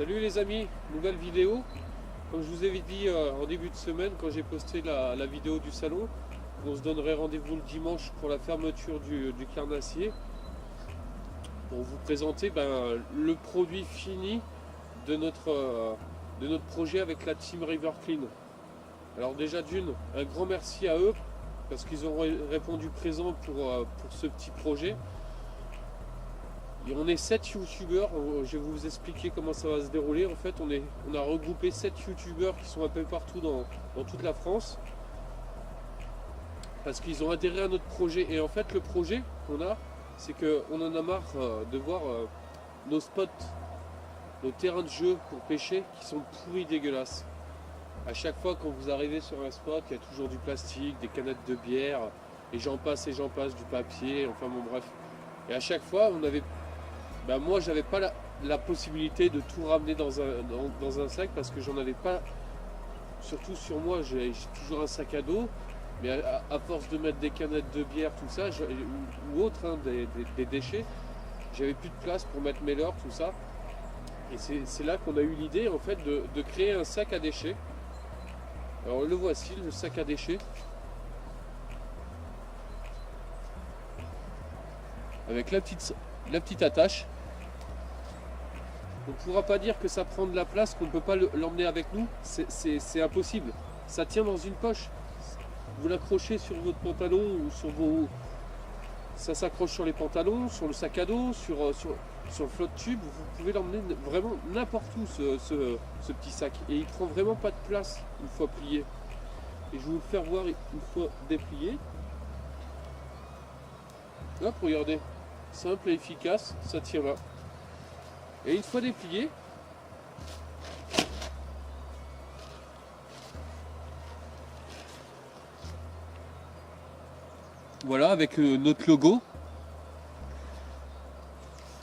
Salut les amis, nouvelle vidéo. Comme je vous avais dit en début de semaine quand j'ai posté la vidéo du salon, on se donnerait rendez-vous le dimanche pour la fermeture du carnassier pour vous présenter le produit fini de notre projet avec la team River Clean. Alors déjà d'une, un grand merci à eux parce qu'ils ont répondu présent pour ce petit projet. Et on est 7 youtubeurs, je vais vous expliquer comment ça va se dérouler. En fait, on a regroupé 7 youtubeurs qui sont un peu partout dans toute la France. Parce qu'ils ont adhéré à notre projet. Et en fait, le projet qu'on a, c'est qu'on en a marre de voir nos spots, nos terrains de jeu pour pêcher qui sont pourris, dégueulasses. À chaque fois quand vous arrivez sur un spot, il y a toujours du plastique, des canettes de bière, et j'en passe, du papier, enfin bon bref. Et à chaque fois, moi j'avais pas la possibilité de tout ramener dans un sac parce que j'en avais pas, surtout sur moi, j'ai toujours un sac à dos, mais à force de mettre des canettes de bière, tout ça, ou autre, des déchets, j'avais plus de place pour mettre mes leurres, tout ça. Et c'est là qu'on a eu l'idée en fait de créer un sac à déchets. Alors le voici, le sac à déchets. Avec la petite attache. On ne pourra pas dire que ça prend de la place, qu'on ne peut pas l'emmener avec nous. C'est impossible. Ça tient dans une poche. Vous l'accrochez sur votre pantalon ou sur vos... Ça s'accroche sur les pantalons, sur le sac à dos, sur le flotte tube. Vous pouvez l'emmener vraiment n'importe où, ce petit sac. Et il ne prend vraiment pas de place une fois plié. Et je vais vous le faire voir une fois déplié. Hop, regardez. Simple et efficace, ça tient là. Et une fois déplié, voilà, avec notre logo.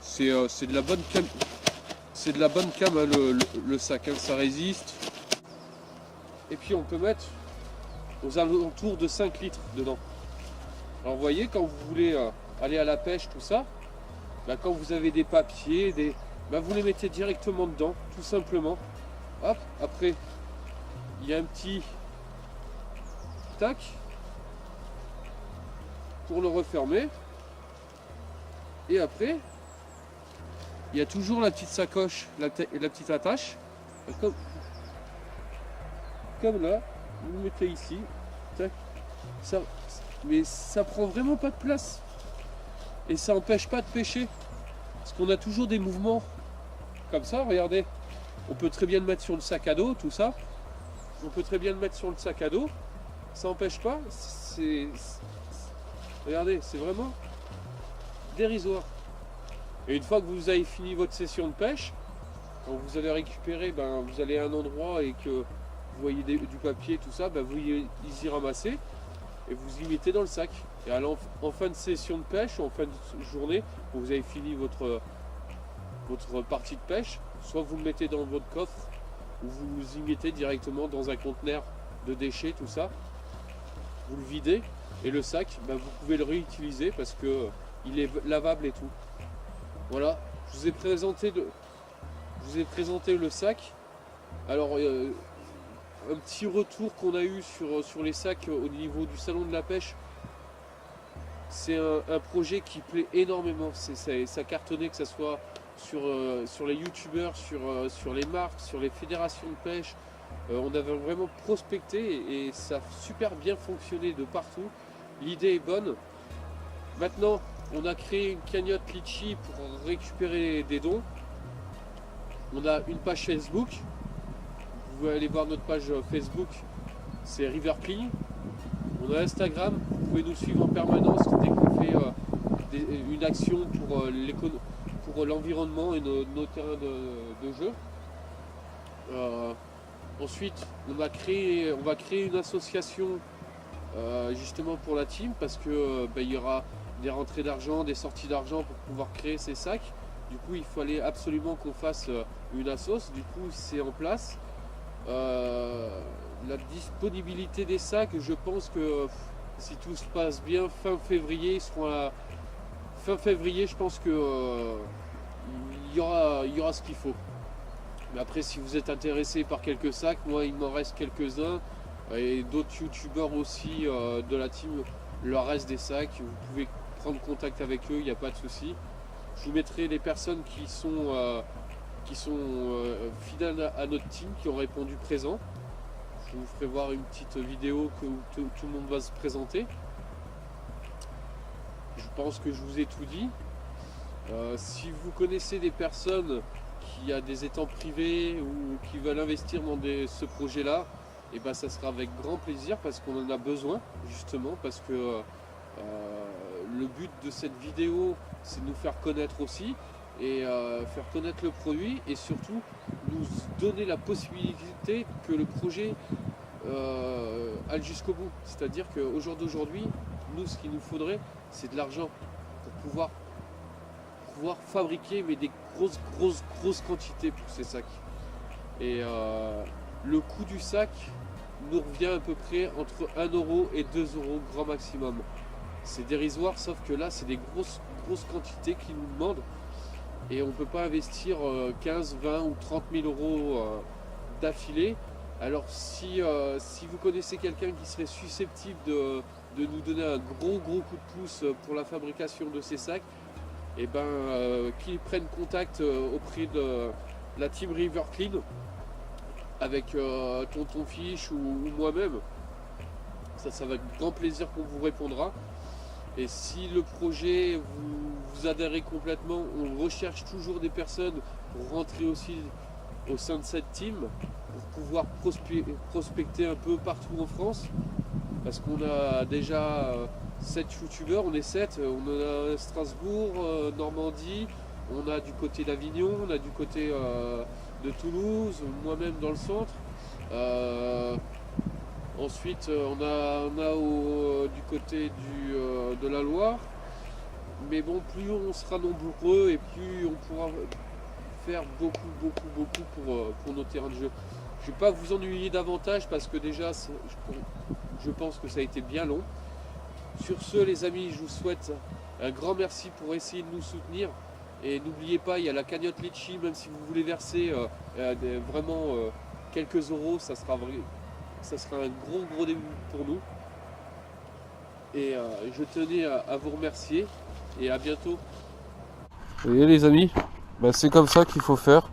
C'est de la bonne cam. C'est de la bonne cam, hein, le sac, hein, ça résiste. Et puis on peut mettre aux alentours de 5 litres dedans. Alors vous voyez, quand vous voulez aller à la pêche, tout ça, quand vous avez des papiers, vous les mettez directement dedans, tout simplement. Hop, après, il y a un petit tac pour le refermer. Et après, il y a toujours la petite sacoche, la petite attache. Comme là, vous le mettez ici. Tac, mais ça prend vraiment pas de place. Et ça n'empêche pas de pêcher. Parce qu'on a toujours des mouvements comme ça, regardez. On peut très bien le mettre sur le sac à dos, tout ça. On peut très bien le mettre sur le sac à dos. Ça n'empêche pas. Regardez, c'est vraiment dérisoire. Et une fois que vous avez fini votre session de pêche, quand vous allez récupérer, vous allez à un endroit et que vous voyez du papier, tout ça, vous y ramassez et vous y mettez dans le sac. Et alors, en fin de session de pêche, en fin de journée, quand vous avez fini votre partie de pêche, soit vous le mettez dans votre coffre, ou vous y mettez directement dans un conteneur de déchets, tout ça. Vous le videz, et le sac, vous pouvez le réutiliser parce que il est lavable et tout. Voilà, je vous ai présenté le sac. Alors, un petit retour qu'on a eu sur les sacs au niveau du salon de la pêche. C'est un projet qui plaît énormément. Ça cartonnait, que ce soit sur les youtubeurs, sur les marques, sur les fédérations de pêche. On avait vraiment prospecté et ça a super bien fonctionné de partout. L'idée est bonne. Maintenant, on a créé une cagnotte Litchi pour récupérer des dons. On a une page Facebook. Vous pouvez aller voir notre page Facebook, c'est River Clean. On a Instagram, vous pouvez nous suivre en permanence dès qu'on fait une action pour l'environnement et nos terrains de jeu. Ensuite, on va créer une association justement pour la team parce que il y aura des rentrées d'argent, des sorties d'argent pour pouvoir créer ces sacs. Du coup, il fallait absolument qu'on fasse une assoce. Du coup, c'est en place. La disponibilité des sacs, je pense que si tout se passe bien, fin février, ils seront à fin février. Je pense que il y aura ce qu'il faut. Mais après, si vous êtes intéressé par quelques sacs, moi il m'en reste quelques-uns et d'autres youtubeurs aussi de la team leur reste des sacs. Vous pouvez prendre contact avec eux, il n'y a pas de souci. Je vous mettrai les personnes qui sont fidèles à notre team, qui ont répondu présent. Je vous ferai voir une petite vidéo où tout le monde va se présenter. Je pense que je vous ai tout dit. Si vous connaissez des personnes qui ont des étangs privés ou qui veulent investir dans ce projet-là, et ben ça sera avec grand plaisir parce qu'on en a besoin justement, parce que le but de cette vidéo c'est de nous faire connaître aussi et faire connaître le produit et surtout nous donner la possibilité que le projet aille jusqu'au bout. C'est-à-dire qu'au jour d'aujourd'hui, nous ce qu'il nous faudrait c'est de l'argent pour pouvoir fabriquer mais des grosses quantités pour ces sacs. Et le coût du sac nous revient à peu près entre 1 € et 2 € grand maximum. C'est dérisoire, sauf que là c'est des grosses quantités qu'ils nous demandent et on ne peut pas investir 15, 20 ou 30 000 € d'affilée. Alors si vous connaissez quelqu'un qui serait susceptible de nous donner un gros coup de pouce pour la fabrication de ces sacs, et ben qu'ils prennent contact auprès de la team River Clean avec Tonton Fiche ou moi-même. Ça va avec grand plaisir qu'on vous répondra. Et si le projet vous adhérez complètement, on recherche toujours des personnes pour rentrer aussi au sein de cette team, pour pouvoir prospecter un peu partout en France, parce qu'on a déjà 7 youtubeurs, on est 7, on en a à Strasbourg, Normandie, on a du côté d'Avignon, on a du côté de Toulouse, moi-même dans le centre. Ensuite on a du côté de la Loire. Mais bon, plus on sera nombreux et plus on pourra faire beaucoup pour nos terrains de jeu. Je ne vais pas vous ennuyer davantage parce que déjà je pense que ça a été bien long. Sur ce les amis, je vous souhaite un grand merci pour essayer de nous soutenir. Et n'oubliez pas, il y a la cagnotte Litchi, même si vous voulez verser vraiment quelques euros, ça sera un gros début pour nous. Et je tenais à vous remercier et à bientôt. Vous voyez les amis, c'est comme ça qu'il faut faire.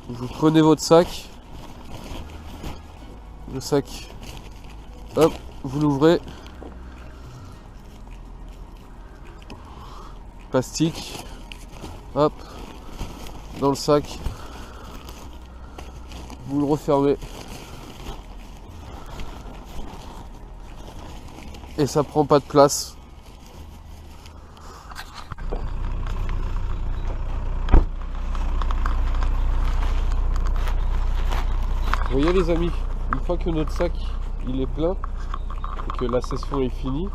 Vous prenez votre sac, le sac, hop, vous l'ouvrez, plastique, hop, dans le sac, vous le refermez et ça prend pas de place. Vous voyez les amis, une fois que notre sac il est plein et que la session est finie,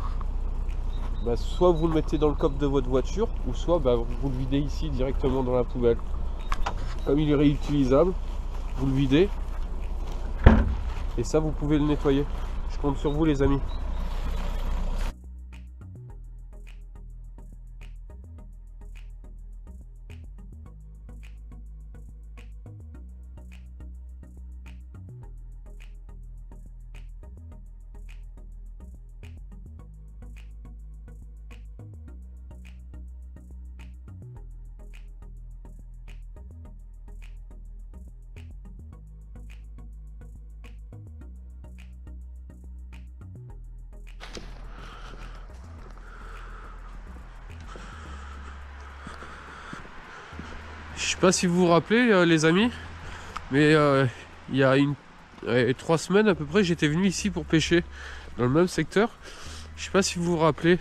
soit vous le mettez dans le coffre de votre voiture ou soit vous le videz ici directement dans la poubelle. Comme il est réutilisable, vous le videz et ça vous pouvez le nettoyer. Je compte sur vous les amis. Je sais pas si vous vous rappelez les amis, mais il y a 3 semaines à peu près, j'étais venu ici pour pêcher dans le même secteur. Je sais pas si vous vous rappelez,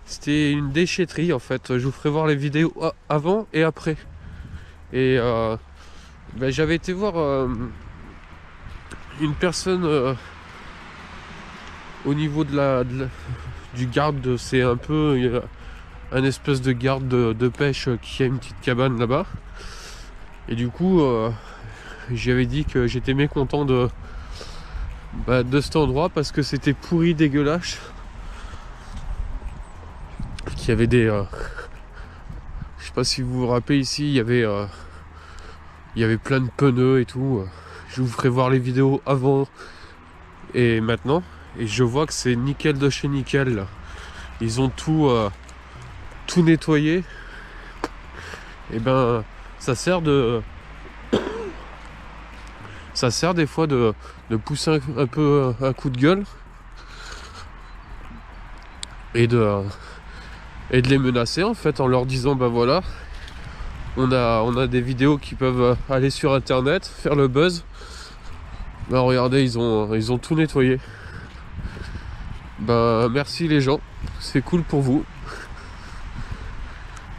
c'était une déchetterie en fait. Je vous ferai voir les vidéos avant et après. Et j'avais été voir une personne au niveau du garde. C'est un peu un espèce de garde de pêche qui a une petite cabane là-bas. Et du coup, j'avais dit que j'étais mécontent de cet endroit parce que c'était pourri, dégueulasse. Qu'il y avait des... je sais pas si vous vous rappelez ici, il y avait il y avait plein de pneus et tout. Je vous ferai voir les vidéos avant et maintenant. Et je vois que c'est nickel de chez nickel là. Ils ont tout nettoyé. Et ben ça sert des fois de pousser un peu un coup de gueule et de les menacer en fait en leur disant bah voilà, on a des vidéos qui peuvent aller sur internet, faire le buzz. Bah regardez, ils ont tout nettoyé. Bah merci les gens, c'est cool pour vous.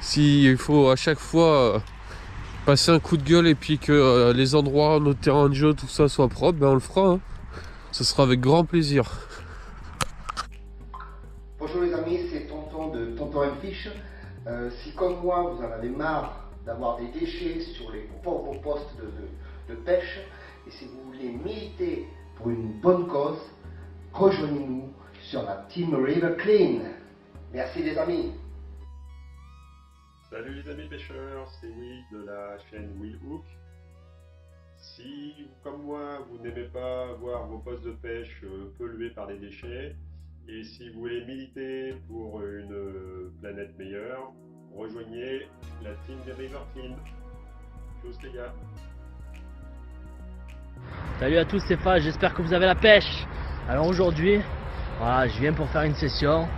S'il faut à chaque fois passer un coup de gueule et puis que les endroits, nos terrains de jeu, tout ça soit propre, ben on le fera. Hein. Ce sera avec grand plaisir. Bonjour les amis, c'est Tonton de Tonton Fish. Si comme moi vous en avez marre d'avoir des déchets sur vos postes de pêche et si vous voulez militer pour une bonne cause, rejoignez-nous sur la Team River Clean. Merci les amis. Salut les amis pêcheurs, c'est Will de la chaîne Will Hook. Si, comme moi, vous n'aimez pas voir vos postes de pêche pollués par des déchets, et si vous voulez militer pour une planète meilleure, rejoignez la team des River Clean. Tchuss les gars. Salut à tous, c'est Faz, j'espère que vous avez la pêche. Alors aujourd'hui, voilà, je viens pour faire une session.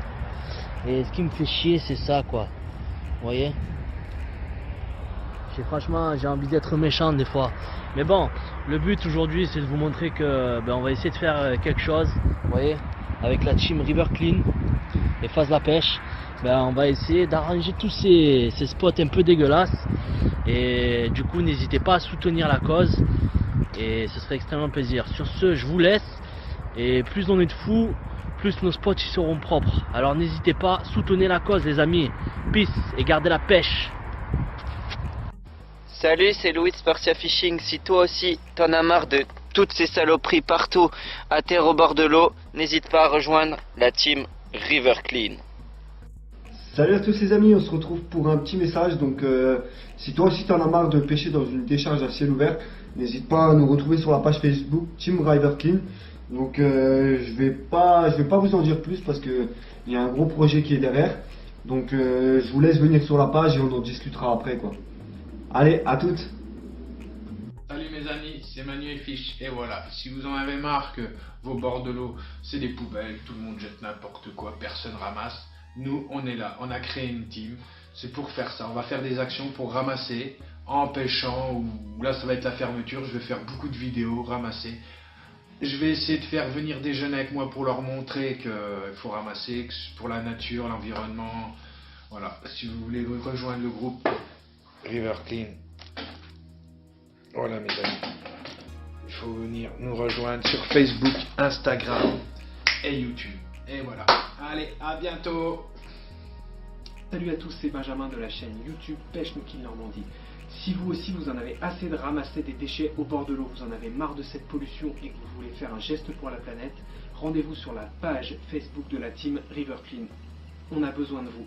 Et ce qui me fait chier, c'est ça quoi. Vous voyez, franchement j'ai envie d'être méchant des fois, mais bon, le but aujourd'hui c'est de vous montrer que on va essayer de faire quelque chose, vous voyez, avec la team River Clean et Faz la pêche. On va essayer d'arranger tous ces spots un peu dégueulasses et du coup n'hésitez pas à soutenir la cause et ce serait extrêmement plaisir. Sur ce, je vous laisse, et plus on est de fous, plus nos spots ils seront propres. Alors n'hésitez pas, soutenez la cause les amis. Peace et gardez la pêche. Salut, c'est Louis de Spartia Fishing. Si toi aussi t'en as marre de toutes ces saloperies partout à terre au bord de l'eau, n'hésite pas à rejoindre la team River Clean. Salut à tous les amis, on se retrouve pour un petit message. Donc si toi aussi t'en as marre de pêcher dans une décharge à ciel ouvert, n'hésite pas à nous retrouver sur la page Facebook Team River Clean. Donc je vais pas vous en dire plus parce que il y a un gros projet qui est derrière. Donc je vous laisse venir sur la page et on en discutera après quoi. Allez, à toutes. Salut mes amis, c'est Manuel Fish. Et voilà, si vous en avez marre que vos bords de l'eau c'est des poubelles, tout le monde jette n'importe quoi, personne ramasse, nous on est là, on a créé une team, c'est pour faire ça. On va faire des actions pour ramasser en pêchant, ou là ça va être la fermeture, je vais faire beaucoup de vidéos, ramasser. Je vais essayer de faire venir des jeunes avec moi pour leur montrer qu'il faut ramasser, que pour la nature, l'environnement. Voilà, si vous voulez rejoindre le groupe River Clean, voilà mes amis, il faut venir nous rejoindre sur Facebook, Instagram et YouTube. Et voilà, allez, à bientôt. Salut à tous, c'est Benjamin de la chaîne YouTube Pêche Nous Kill Normandie. Si vous aussi vous en avez assez de ramasser des déchets au bord de l'eau, vous en avez marre de cette pollution et que vous voulez faire un geste pour la planète, rendez-vous sur la page Facebook de la team River Clean. On a besoin de vous.